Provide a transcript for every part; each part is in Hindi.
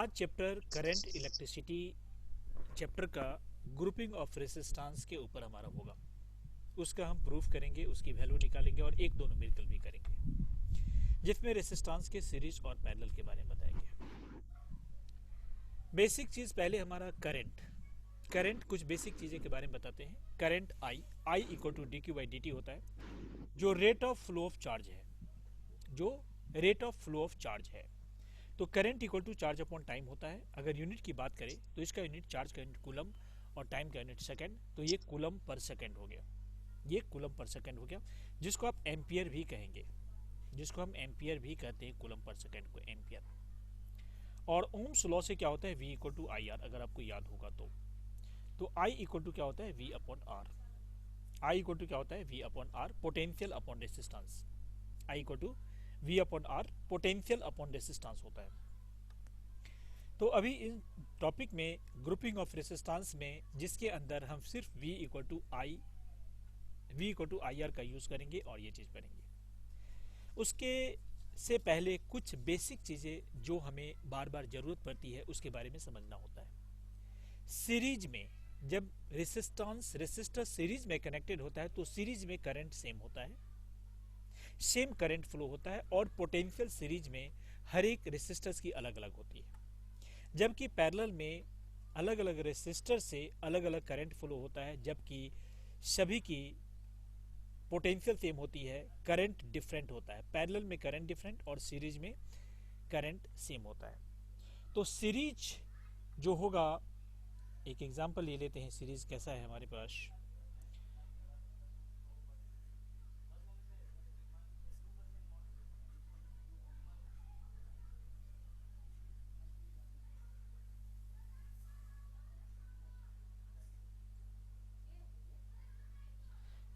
आज चैप्टर करंट इलेक्ट्रिसिटी चैप्टर का ग्रुपिंग ऑफ रेसिस्टेंस के ऊपर हमारा होगा। उसका हम प्रूफ करेंगे, उसकी वैल्यू निकालेंगे और एक दो न्यूमेरिकल भी करेंगे, जिसमें रेसिस्टेंस के सीरीज और पैरेलल के बारे में बताएंगे। बेसिक चीज पहले हमारा करंट कुछ बेसिक चीजें के बारे में बताते हैं। Current I equal to d q by d t होता है, जो rate of flow of charge है, जो rate of flow of charge है। तो current equal to charge upon time होता है। अगर यूनिट की बात करें तो इसका यूनिट चार्ज का यूनिट कूलम और टाइम का यूनिट सेकंड, तो ये कूलम पर सेकंड हो गया, ये कूलम पर सेकंड हो गया, जिसको आप एम्पियर भी कहेंगे, जिसको हम एम्पियर भी कहते हैं, कूलम पर सेकंड को एम्पियर। और ओम्स लॉ से क्या होता है, V equal to I R, अगर आपको याद होगा तो I इक्वल टू क्या होता है, V upon R. I equal to क्या होता है, V upon R, potential upon resistance. I equal to V upon R, potential upon resistance होता है। तो अभी इन टॉपिक में ग्रुपिंग ऑफ रेसिस्टेंस में, जिसके अंदर हम सिर्फ V equal to I R का यूज करेंगे और ये चीज पढ़ेंगे। उसके से पहले कुछ बेसिक चीजें जो हमें बार बार जरूरत पड़ती है उसके बारे में समझना होता है। सीरीज में जब रेसिस्टर सीरीज में कनेक्टेड होता है तो सीरीज में करंट सेम होता है, सेम करंट फ्लो होता है, और पोटेंशियल सीरीज में हर एक रेसिस्टर्स की अलग अलग होती है। जबकि पैरेलल में अलग अलग रेसिस्टर से अलग अलग करंट फ्लो होता है, जबकि सभी की पोटेंशियल सेम होती है, करंट डिफरेंट होता है। पैरेलल में करंट डिफरेंट और सीरीज में करंट सेम होता है। तो सीरीज जो होगा, एक एग्जांपल ले लेते हैं, सीरीज कैसा है हमारे पास।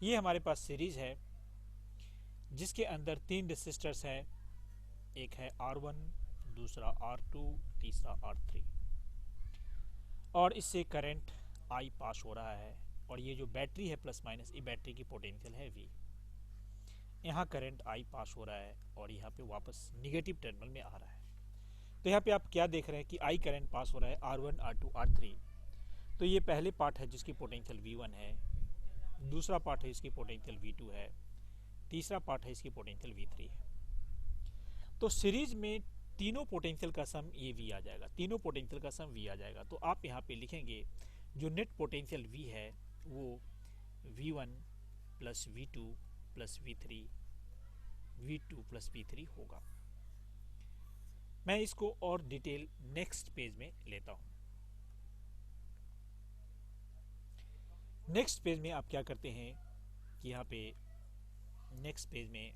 ये हमारे पास सीरीज है जिसके अंदर तीन रेसिस्टर्स है, एक है R1, दूसरा R2, तीसरा R3, और इससे करंट I पास हो रहा है। और ये जो बैटरी है प्लस माइनस, ये बैटरी की पोटेंशियल है V। यहाँ करंट I पास हो रहा है और यहाँ पे वापस निगेटिव टर्मिनल में आ रहा है। तो यहाँ पे आप क्या देख रहे हैं कि I करंट पास हो रहा है R1, R2, R3। तो ये पहले पार्ट है जिसकी पोटेंशियल V1 है, दूसरा पार्ट है इसकी पोटेंशियल V2 है, तीसरा पार्ट है इसकी पोटेंशियल V3 है। तो सीरीज में तीनों पोटेंशियल का सम ये V आ जाएगा, तीनों पोटेंशियल का सम V आ जाएगा। तो आप यहाँ पे लिखेंगे जो नेट पोटेंशियल V है वो V1 plus V2 plus V3, V2 plus V3 होगा। मैं इसको और डिटेल नेक्स्ट पेज में लेता हूँ। नेक्स्ट पेज में आप क्या करते हैं कि यहाँ पे नेक्स्ट पेज में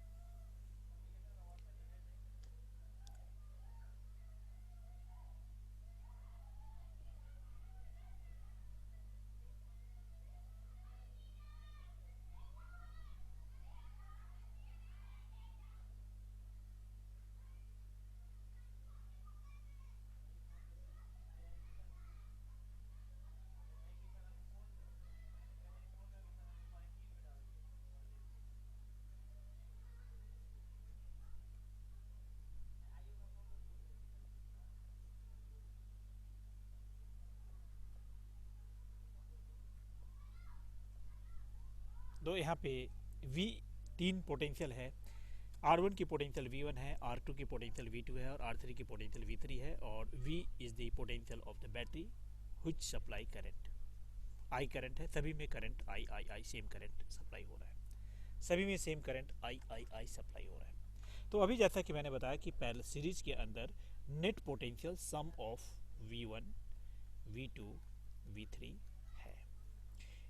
तो यहाँ पे V तीन पोटेंशियल है। R1 की पोटेंशियल V1 है, R2 की पोटेंशियल V2 है और R3 की पोटेंशियल V3 है। और V is the potential of the battery which supply current. I current है, सभी में current I same current supply हो रहा है, सभी में सेम करंट I सप्लाई हो रहा है। तो अभी जैसा कि मैंने बताया कि पैरेलल सीरीज के अंदर net potential some of V1, V2, V3 है।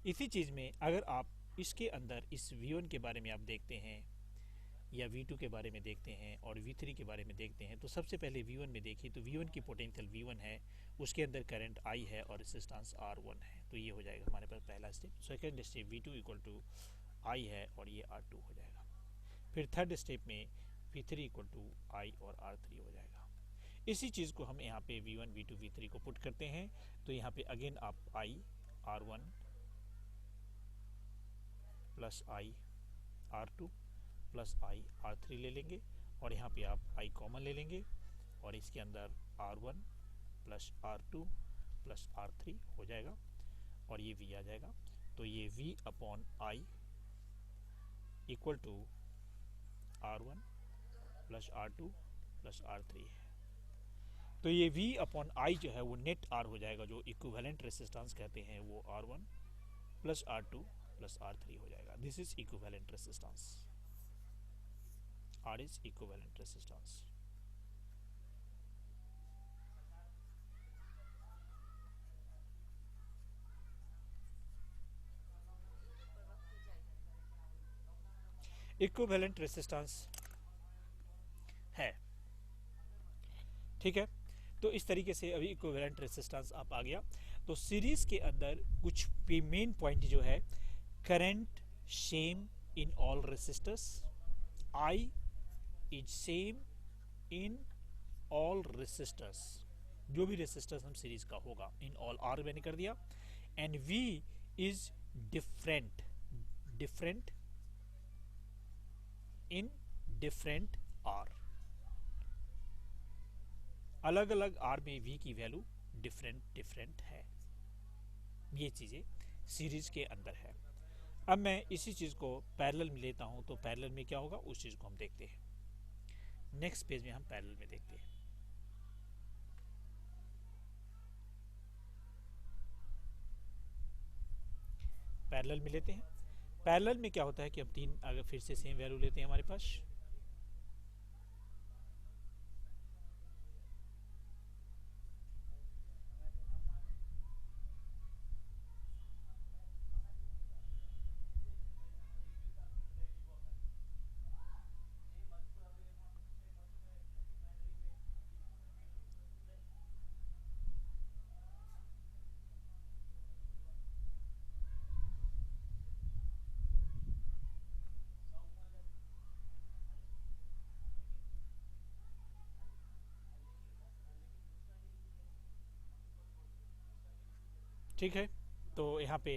इसी चीज़ में अगर आप इसके अंदर इस V1 के बारे में आप देखते हैं या V2 के बारे में देखते हैं और V3 के बारे में देखते हैं, तो सबसे पहले V1 में देखिए तो V1 की पोटेंशियल V1 है, उसके अंदर करंट I है और रेजिस्टेंस R1 है। तो ये हो जाएगा हमारे पास पहला step. Second step V2 equal to I है और ये R2 हो जाएगा। फिर थर्ड स्टेप में V3 इक्वल टू I और R3 हो जाएगा। इसी चीज़ को हम यहाँ पे V1, V2, V3 को पुट करते हैं, तो यहाँ पे अगेन आप I R1 plus I R2 plus I R3 ले लेंगे और यहाँ पे आप I कॉमन ले लेंगे और इसके अंदर R1 plus R2 plus R3 हो जाएगा और ये V आ जाएगा। तो ये V upon I equal to R1 plus R2 plus R3 है। तो ये V अपॉन I जो है वो नेट R हो जाएगा, जो इक्विवेलेंट रेसिस्टेंस कहते हैं वो R1 plus R2 plus R3 हो जाएगा। This is equivalent resistance, R is equivalent resistance. Equivalent resistance है, ठीक है। तो इस तरीके से अभी इक्विवेलेंट रेसिस्टेंस आप आ गया। तो सीरीज के अंदर कुछ मेन पॉइंट जो है, current same in all resistors, I is same in all resistors, जो भी रेसिस्टर्स हम सीरीज का होगा इन ऑल, आर मैंने कर दिया, and V is different different in different R, अलग अलग आर में वी की वैल्यू डिफरेंट डिफरेंट है। ये चीजें सीरीज के अंदर है। अब मैं इसी चीज को पैरेलल में लेता हूं, तो पैरेलल में क्या होगा उस चीज को हम देखते हैं। नेक्स्ट पेज में हम पैरेलल में देखते हैं। पैरेलल में लेते हैं। पैरेलल में क्या होता है कि हम तीन, अगर फिर से सेम वैल्यू लेते हैं हमारे पास, ठीक है। तो यहाँ पे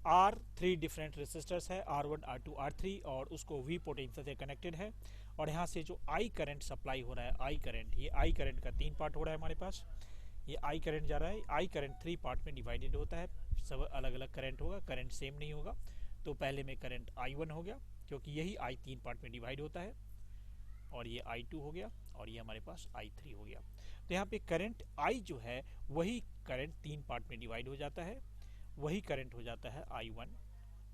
आर थ्री डिफरेंट रेसिस्टर्स है, R1 R2 R3, और उसको V पोटेंशियल से कनेक्टेड है। और यहाँ से जो I करंट सप्लाई हो रहा है, I करंट, ये I करंट का तीन पार्ट हो रहा है हमारे पास। ये I करंट जा रहा है, I करंट थ्री पार्ट में डिवाइडेड होता है, सब अलग अलग करंट होगा, करंट सेम नहीं होगा। तो पहले में करंट I1 हो गया, क्योंकि यही I तीन पार्ट में डिवाइड होता है, और ये I2 हो गया, और ये हमारे पास I3 हो गया। तो यहाँ पे करंट I जो है वही करंट तीन पार्ट में डिवाइड हो जाता है, वही करंट हो जाता है I1,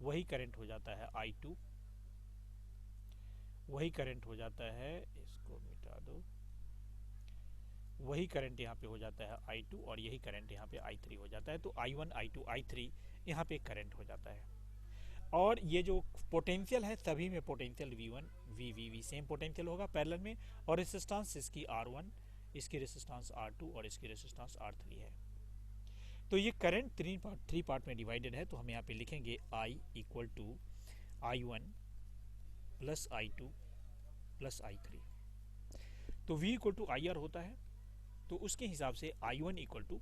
वही करंट हो जाता है I2, वही करंट हो जाता है, इसको मिटा दो, वही करंट यहाँ पे हो जाता है I2, और यही करंट यहाँ पे I3 हो जाता है। तो I1 I2 I3 यहाँ पे करंट हो जाता है। और ये जो पोटेंशियल है, सभी में potential V1 V same potential होगा पैरेलल में, और रेसिस्टेंस इसकी R1, इसकी रेसिस्टेंस R2, और इसकी रेसिस्टेंस R3 है। तो ये करंट थ्री पार्ट में डिवाइडेड है। तो हम यहाँ पे लिखेंगे I equal to I1 plus I2 plus I3। तो V इक्वल टू IR होता है, तो उसके हिसाब से I1 इक्वल टू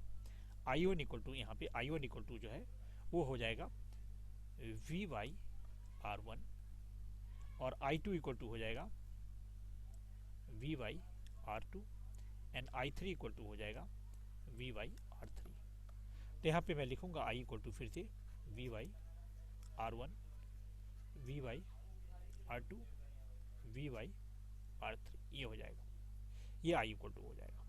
यहाँ पे I1 इक्वल टू जो है वो हो जाएगा V बाई R1, और I2 इक्वल टू हो जाएगा V by R2, and I3 equal to हो जाएगा V बाई R3। तो यहाँ पे मैं लिखूंगा I इक्वल टू फिर से V by R1, V by R2, V by R3, ये हो जाएगा, ये I इक्वल टू हो जाएगा।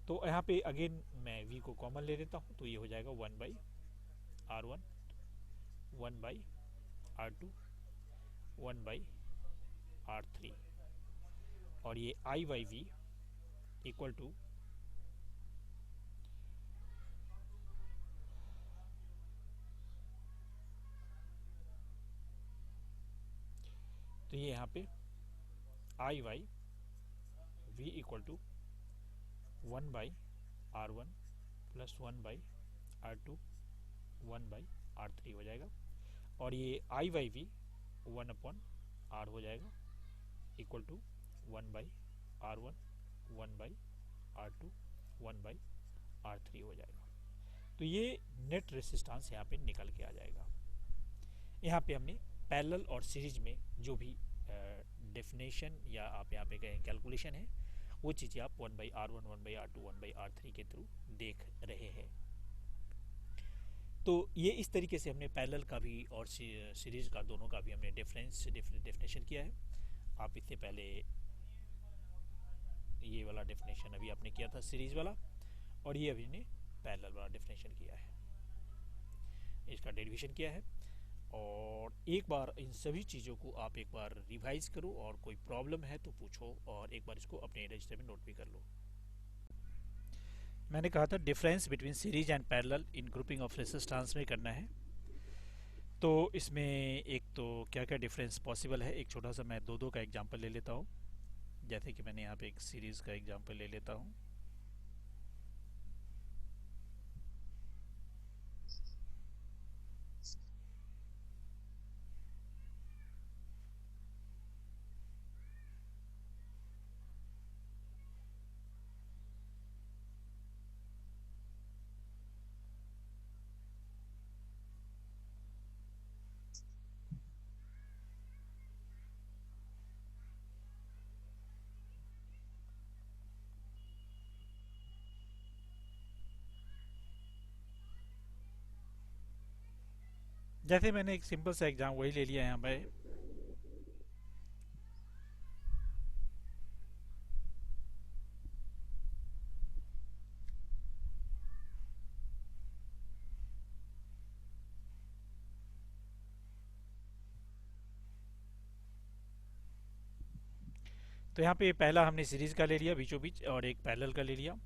तो यहाँ पे अगेन मैं V को कॉमन ले लेता हूँ, तो ये हो जाएगा 1 by R1, 1 by R2, 1 by R3, और ये I by V equal to तो ये यहाँ पे I by V equal to 1 by R1 plus 1 by R2, 1 by R3 हो जाएगा, और ये I by V 1 upon R हो जाएगा equal to 1 by R1, 1 by R2, 1 by R3 हो जाएगा। तो ये नेट रेसिस्टेंस यहाँ पे निकल के आ जाएगा। यहाँ पे हमने पैरेलल और सीरीज में जो भी डेफिनेशन या आप यहाँ पे कहें कैलकुलेशन है, वो चीज़ें आप 1/R1, 1/R2, 1/R3 के थ्रू देख रहे हैं। तो ये इस तरीके से हमने पैरेलल का भी और सीरीज का दोनों का भी हमने डेफिनेशन किया है। आप इससे पहले ये वाला डेफिनेशन अभी आपने किया था सीरीज वाला, और ये अभी ने पैरेलल वाला डेफिनेशन किया है, इसका डेरिवेशन किया है। और एक बार इन सभी चीज़ों को आप एक बार रिवाइज करो, और कोई प्रॉब्लम है तो पूछो, और एक बार इसको अपने रजिस्टर में नोट भी कर लो। मैंने कहा था difference between series and parallel in grouping of resistance में करना है। तो इसमें एक तो क्या क्या डिफरेंस पॉसिबल है, एक छोटा सा मैं दो का एग्जांपल ले लेता हूँ। जैसे कि मैंने यहाँ पे एक सीरीज़ का एग्जांपल ले लेता हूँ। जैसे मैंने एक सिंपल सा एग्जाम वही ले लिया है यहाँ पे। तो यहाँ पे पहला हमने सीरीज का ले लिया बीचों बीच, और एक पैरेलल का ले लिया।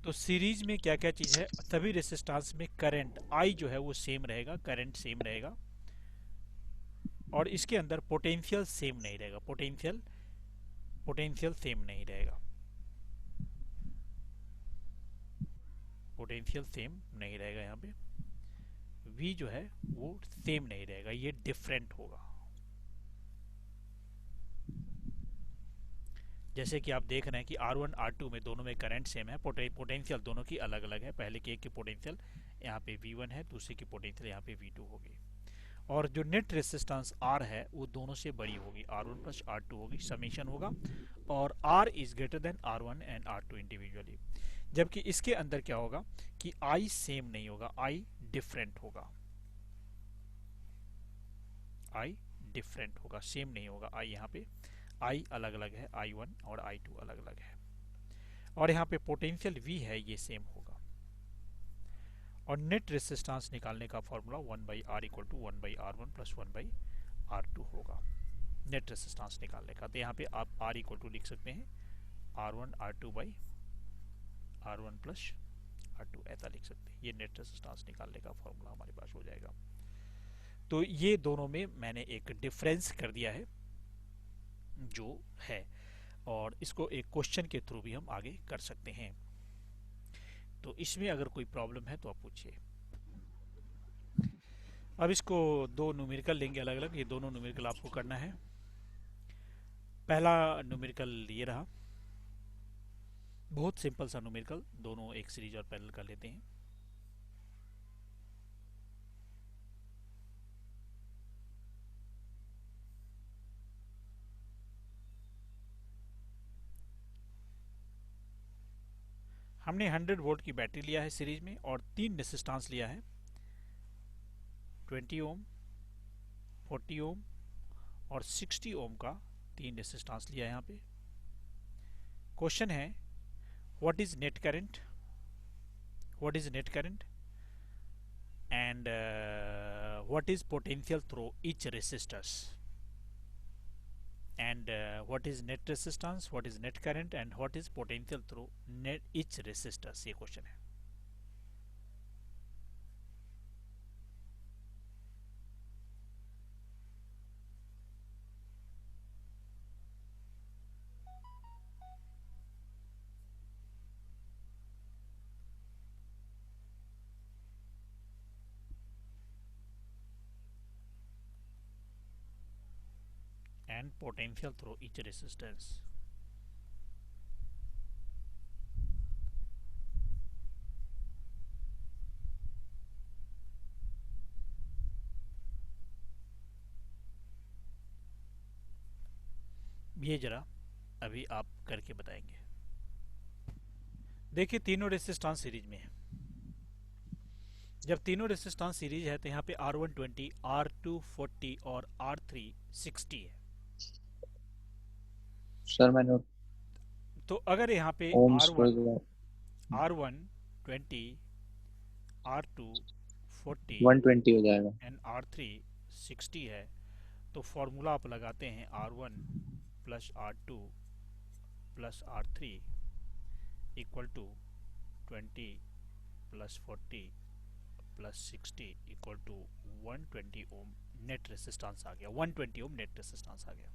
तो सीरीज में क्या क्या चीज़ है, सभी रेसिस्टेंस में करंट आई जो है वो सेम रहेगा, करंट सेम रहेगा, और इसके अंदर पोटेंशियल सेम नहीं रहेगा, पोटेंशियल सेम नहीं रहेगा, पोटेंशियल सेम नहीं रहेगा। यहाँ पे V जो है वो सेम नहीं रहेगा, ये डिफरेंट होगा। जैसे कि आप देख रहे हैं कि R1 R2 में दोनों में करंट सेम है, पोटेंशियल दोनों की अलग अलग है। पहले के एक की पोटेंशियल यहाँ पे V1 है, दूसरे की पोटेंशियल यहाँ पे V2 होगी, और जो नेट रेसिस्टेंस R है वो दोनों से बड़ी होगी, R1 प्लस R2 होगी, समेशन होगा, और R is greater than R1 and R2 individually. जबकि इसके अंदर क्या होगा कि I सेम नहीं होगा, I डिफरेंट होगा, I डिफरेंट होगा, सेम नहीं होगा। I यहाँ पे I अलग अलग है, I1 और I2 अलग अलग है, और यहाँ पे पोटेंशियल V है, ये सेम होगा। और नेट रेसिस्टेंस निकालने का formula 1/R equal to 1/R1 plus 1/R2 होगा नेट रेसिस्टेंस निकालने का। तो यहाँ पे आप R इक्वल टू लिख सकते हैं R1 R2 by R1 plus R2, ऐसा लिख सकते हैं। ये नेट रेसिस्टेंस निकालने का फॉर्मूला हमारे पास हो जाएगा। तो ये दोनों में मैंने एक डिफरेंस कर दिया है जो है, और इसको एक क्वेश्चन के थ्रू भी हम आगे कर सकते हैं। तो इसमें अगर कोई प्रॉब्लम है तो आप पूछिए। अब इसको दो न्यूमेरिकल लेंगे अलग अलग, ये दोनों न्यूमेरिकल आपको करना है। पहला न्यूमेरिकल ये रहा, बहुत सिंपल सा न्यूमेरिकल, दोनों एक सीरीज और पैरेलल कर लेते हैं। हमने 100 वोल्ट की बैटरी लिया है सीरीज में, और 3 रेसिस्टेंस लिया है, 20 ओम, 40 ओम और 60 ओम का 3 रेसिस्टेंस लिया है यहाँ पे। क्वेश्चन है what is net current, what is net current and what is potential through each resistors, and what is net resistance, what is net current and what is potential through net each resistors, ये क्वेश्चन है। and potential through each resistance। ये जरा अभी आप करके बताएंगे। देखिए तीनों रेसिस्टेंस सीरीज में है। जब तीनों रेसिस्टेंस सीरीज है तो यहाँ पे R120, R240 और R360 है। सर मैंने तो अगर यहाँ पे ओम्स R1, वगैरह R120, R240 120 हो जाएगा। एंड R360 है, तो फॉर्मूला आप लगाते हैं R1 plus R2 plus R3 equal to 20 plus 40 plus 60 equal to 120 ohm net resistance आ गया। 120 ओम नेट रेसिस्टेंस आ गया।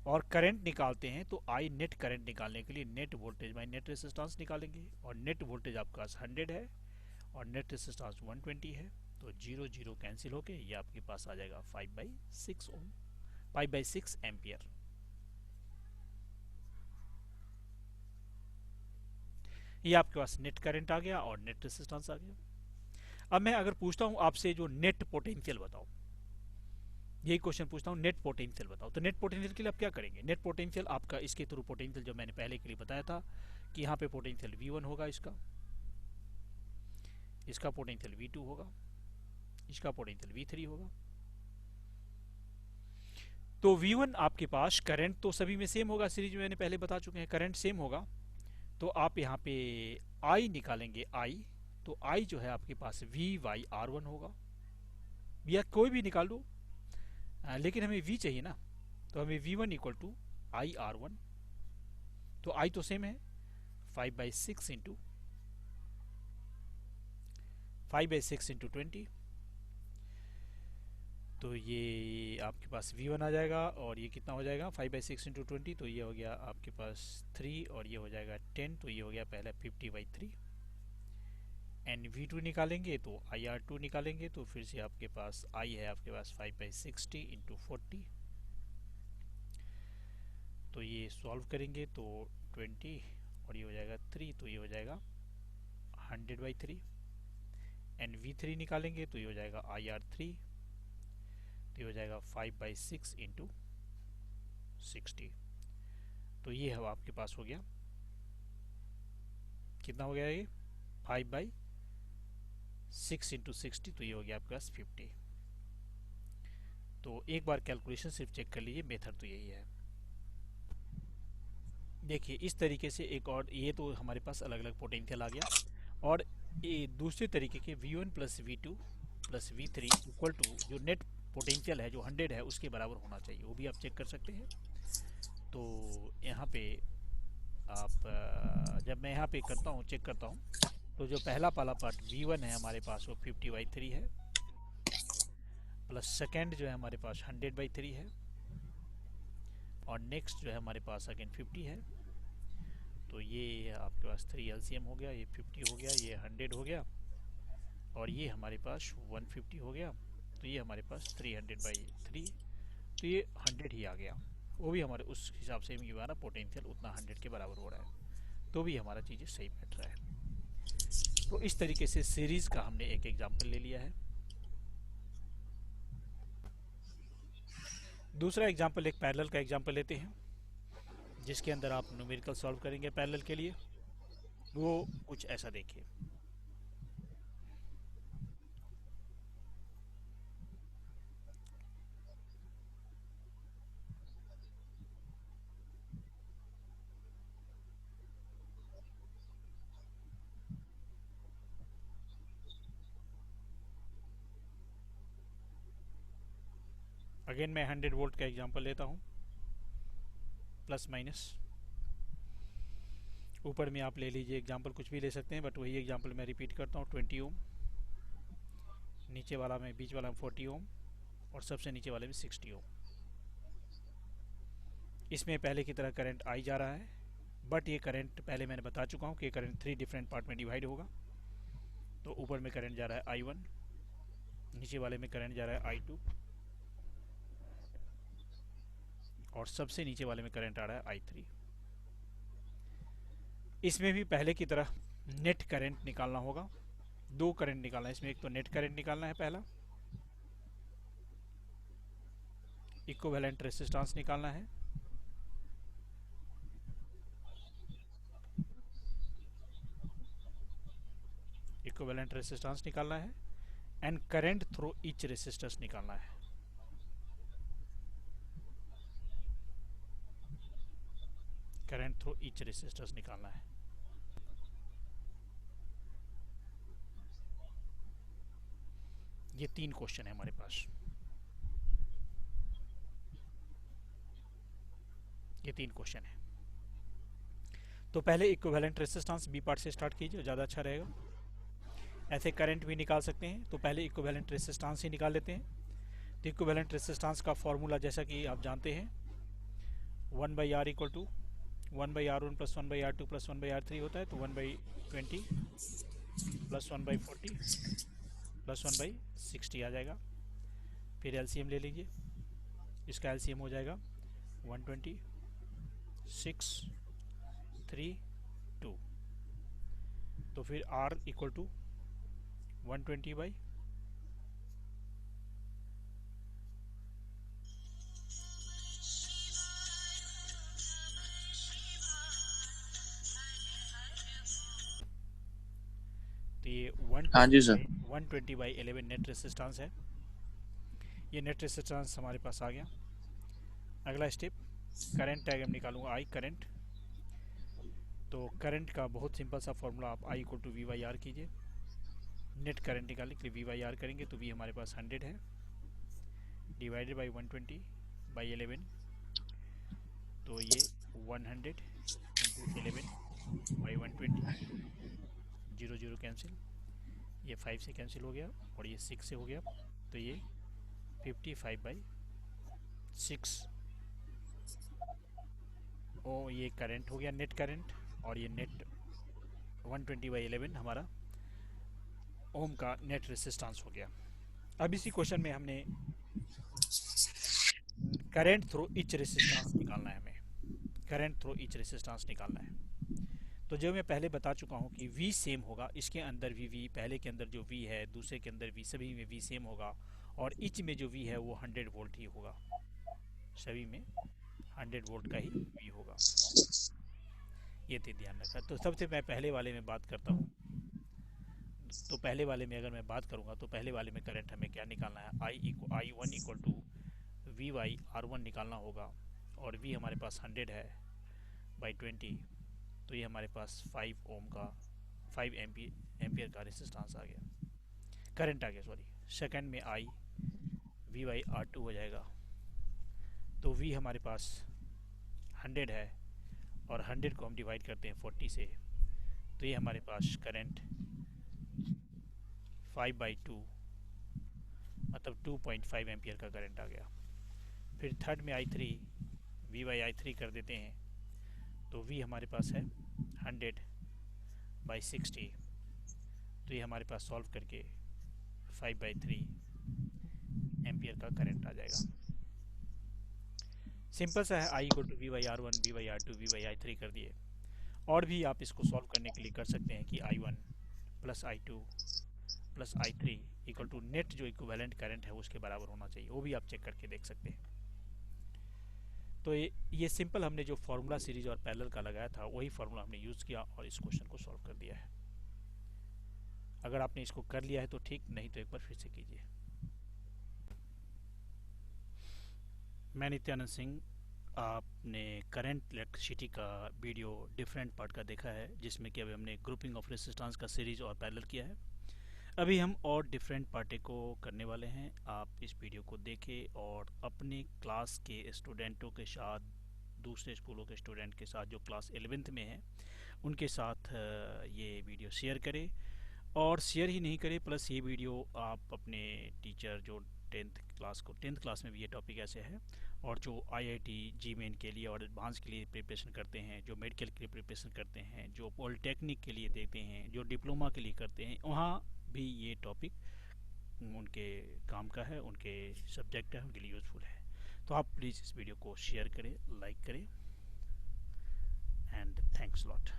और करंट निकालते हैं तो आई नेट करंट निकालने के लिए net voltage by net resistance निकालेंगे, और नेट वोल्टेज आपके पास 100 है और नेट रेसिस्टेंस 120 है, तो 0 0 कैंसिल होके ये आपके पास आ जाएगा 5/6 ओम, 5/6 एम्पियर। ये आपके पास नेट करंट आ गया और नेट रेसिस्टेंस आ गया। अब मैं अगर पूछता हूं आपसे जो नेट पोटेंशियल बताओ, यही क्वेश्चन पूछता हूँ, नेट पोटेंशियल बताओ, तो नेट पोटेंशियल के लिए आप क्या करेंगे? नेट पोटेंशियल आपका इसके थ्रू पोटेंशियल जो मैंने पहले के लिए बताया था कि यहाँ पे पोटेंशियल V1 होगा, इसका पोटेंशियल V2 होगा, इसका पोटेंशियल V3 होगा। तो V1 आपके पास करंट तो सभी में सेम होगा, सीरीज में मैंने पहले बता चुके हैं करंट सेम होगा। तो आप यहाँ पे I निकालेंगे, I तो I जो है आपके पास V/R1 होगा, या कोई भी निकाल लो, लेकिन हमें V चाहिए ना, तो हमें V1 इक्वल टू I/R1, तो I तो सेम है 5/6 इंटू 5/6 इंटू 20, तो ये आपके पास V1 आ जाएगा। और ये कितना हो जाएगा 5/6 इंटू 20, तो ये हो गया आपके पास 3 और ये हो जाएगा 10, तो ये हो गया पहला 50/3। एंड V2 निकालेंगे तो IR2 निकालेंगे, तो फिर से आपके पास I है आपके पास 5/60 इंटू 40, तो ये सॉल्व करेंगे तो 20 और ये हो जाएगा 3, तो ये हो जाएगा 100/3। एंड V3 निकालेंगे तो ये हो जाएगा IR3, तो ये हो जाएगा 5/6 इंटू 60, तो ये है आपके पास हो गया, कितना हो गया ये 5/6 इंटू 60, तो ये हो गया आपके पास 50। तो एक बार कैलकुलेशन सिर्फ चेक कर लीजिए, मेथड तो यही है। देखिए इस तरीके से एक और, ये तो हमारे पास अलग अलग पोटेंशियल आ गया, और ये दूसरे तरीके के V1 plus V2 plus V3 equal to जो नेट पोटेंशियल है जो 100 है उसके बराबर होना चाहिए, वो भी आप चेक कर सकते हैं। तो यहाँ पे आप जब मैं यहाँ पे करता हूँ, चेक करता हूँ, तो जो पहला वाला पार्ट V1 है हमारे पास वो 50/3 है, प्लस सेकेंड जो है हमारे पास 100/3 है, और नेक्स्ट जो है हमारे पास अगेन 50 है। तो ये आपके पास 3 LCM हो गया, ये 50 हो गया, ये 100 हो गया, और ये हमारे पास 150 हो गया, तो ये हमारे पास 300/3, तो ये 100 ही आ गया। वो भी हमारे उस हिसाब से भी हमारा पोटेंशियल उतना 100 के बराबर हो रहा है, तो भी हमारा चीज़ें सही बैठ रहा है। तो इस तरीके से सीरीज़ का हमने एक एग्जाम्पल ले लिया है। दूसरा एग्जाम्पल एक पैरेलल का एग्जाम्पल लेते हैं, जिसके अंदर आप न्यूमेरिकल सॉल्व करेंगे पैरेलल के लिए। वो कुछ ऐसा देखिए, अगेन मैं 100 वोल्ट का एग्जांपल लेता हूँ, प्लस माइनस। ऊपर में आप ले लीजिए एग्जांपल, कुछ भी ले सकते हैं, बट वही एग्जांपल मैं रिपीट करता हूँ। 20 ओम, नीचे वाला में, बीच वाला में 40 ओम, और सबसे नीचे वाले में 60 ओम। इसमें पहले की तरह करंट आई जा रहा है, बट ये करंट पहले मैंने बता चुका हूँ कि करंट 3 डिफरेंट पार्ट में डिवाइड होगा। तो ऊपर में करंट जा रहा है I1, नीचे वाले में करंट जा रहा है I2, और सबसे नीचे वाले में करंट आ रहा है I3। इसमें भी पहले की तरह नेट करंट निकालना होगा, दो करंट निकालना है इसमें। एक तो नेट करंट निकालना है पहला, इक्विवेलेंट रेजिस्टेंस निकालना है, इक्विवेलेंट रेजिस्टेंस निकालना है and current through each resistance निकालना है। करंट थ्रू ईच रेजिस्टेंस निकालना है। ये 3 क्वेश्चन है हमारे पास, ये 3 क्वेश्चन है। तो पहले इक्विवेलेंट रेजिस्टेंस बी पार्ट से स्टार्ट कीजिए, ज़्यादा अच्छा रहेगा। ऐसे करंट भी निकाल सकते हैं, तो पहले इक्विवेलेंट रेजिस्टेंस ही निकाल लेते हैं। तो इक्विवेलेंट रेजिस्टेंस का फॉर्मूला जैसा कि आप जानते हैं 1/R equal to 1/R1 plus 1/R2 plus 1/R3 होता है। तो 1/20 प्लस 1/40 प्लस 1/60 आ जाएगा। फिर एलसीएम ले लीजिए, इसका एलसीएम हो जाएगा 120 6 3 2। तो फिर R इक्वल टू 120 बाई तो ये हाँ जी सर। 120/11 नेट रेजिस्टेंस है। ये नेट रेजिस्टेंस हमारे पास आ गया। अगला स्टेप करंट डायग्राम निकालूंगा, आई करंट। तो करंट का बहुत सिंपल सा फॉर्मूला, आप I equal to V by R कीजिए। नेट करंट निकालने के लिए वी बाई आर करेंगे, तो वी हमारे पास 100 है डिवाइडेड बाई 120/11। तो ये 100 इंटू 11/120, 0 0 कैंसिल, ये 5 से कैंसिल हो गया और ये 6 से हो गया। तो ये 55/6 ओ ये करंट हो गया, नेट करंट। और ये नेट 120/11 हमारा ओम का नेट रेजिस्टेंस हो गया। अब इसी क्वेश्चन में हमने करंट थ्रू ईच रेजिस्टेंस निकालना है, हमें करंट थ्रू ईच रेजिस्टेंस निकालना है। तो जो मैं पहले बता चुका हूँ कि V सेम होगा, इसके अंदर भी V, पहले के अंदर जो V है, दूसरे के अंदर V, सभी में V सेम होगा। और ईच में जो V है वो 100 वोल्ट ही होगा, सभी में 100 वोल्ट का ही V होगा। ये तो ध्यान रखा। तो सबसे मैं पहले वाले में बात करता हूँ। तो पहले वाले में अगर मैं बात करूँगा तो पहले वाले में करंट हमें क्या निकालना है, I1 इक्वल टू V/R1 निकालना होगा। और V हमारे पास 100 है बाई 20, तो ये हमारे पास 5 ओम का 5 एम्पियर का रेजिस्टेंस आ गया, करंट आ गया सॉरी। सेकंड में I V/R2 हो जाएगा। तो V हमारे पास 100 है और 100 को हम डिवाइड करते हैं 40 से, तो ये हमारे पास करंट 5/2 मतलब 2.5 एम्पियर का करंट आ गया। फिर थर्ड में I3 V/I3 कर देते हैं, तो V हमारे पास है 100/60, तो ये हमारे पास सॉल्व करके 5/3 एम्पियर का करंट आ जाएगा। सिंपल सा है, I equal to V/R1 V/R2 V/I3 कर दिए। और भी आप इसको सॉल्व करने के लिए कर सकते हैं कि I1 plus I2 plus I3 equal to net जो इक्विवेलेंट करंट है उसके बराबर होना चाहिए, वो भी आप चेक करके देख सकते हैं। तो ये सिंपल हमने जो फार्मूला सीरीज और पैरेलल का लगाया था वही फार्मूला हमने यूज़ किया और इस क्वेश्चन को सॉल्व कर दिया है। अगर आपने इसको कर लिया है तो ठीक, नहीं तो एक बार फिर से कीजिए। मैं नित्यानंद सिंह। आपने करंट इलेक्ट्रिसिटी का वीडियो डिफरेंट पार्ट का देखा है, जिसमें कि अभी हमने ग्रुपिंग ऑफ रेजिस्टेंस का सीरीज और पैरेलल किया है। अभी हम और डिफरेंट पार्टे को करने वाले हैं। आप इस वीडियो को देखें और अपने क्लास के स्टूडेंटों के साथ, दूसरे स्कूलों के स्टूडेंट के साथ जो क्लास 11th में हैं उनके साथ ये वीडियो शेयर करें। और शेयर ही नहीं करें, प्लस ये वीडियो आप अपने टीचर जो 10th क्लास में भी ये टॉपिक ऐसे है, और जो IIT जी-मेन के लिए और एडवांस के लिए प्रिपरेशन करते हैं, जो मेडिकल के लिए प्रिपरेशन करते हैं, जो पॉलिटेक्निक के लिए देते हैं, जो डिप्लोमा के लिए करते हैं, वहाँ भी ये टॉपिक उनके काम का है, उनके सब्जेक्ट है, उनके लिए यूज़फुल है। तो आप प्लीज़ इस वीडियो को शेयर करें, लाइक करें, एंड थैंक्स लॉट।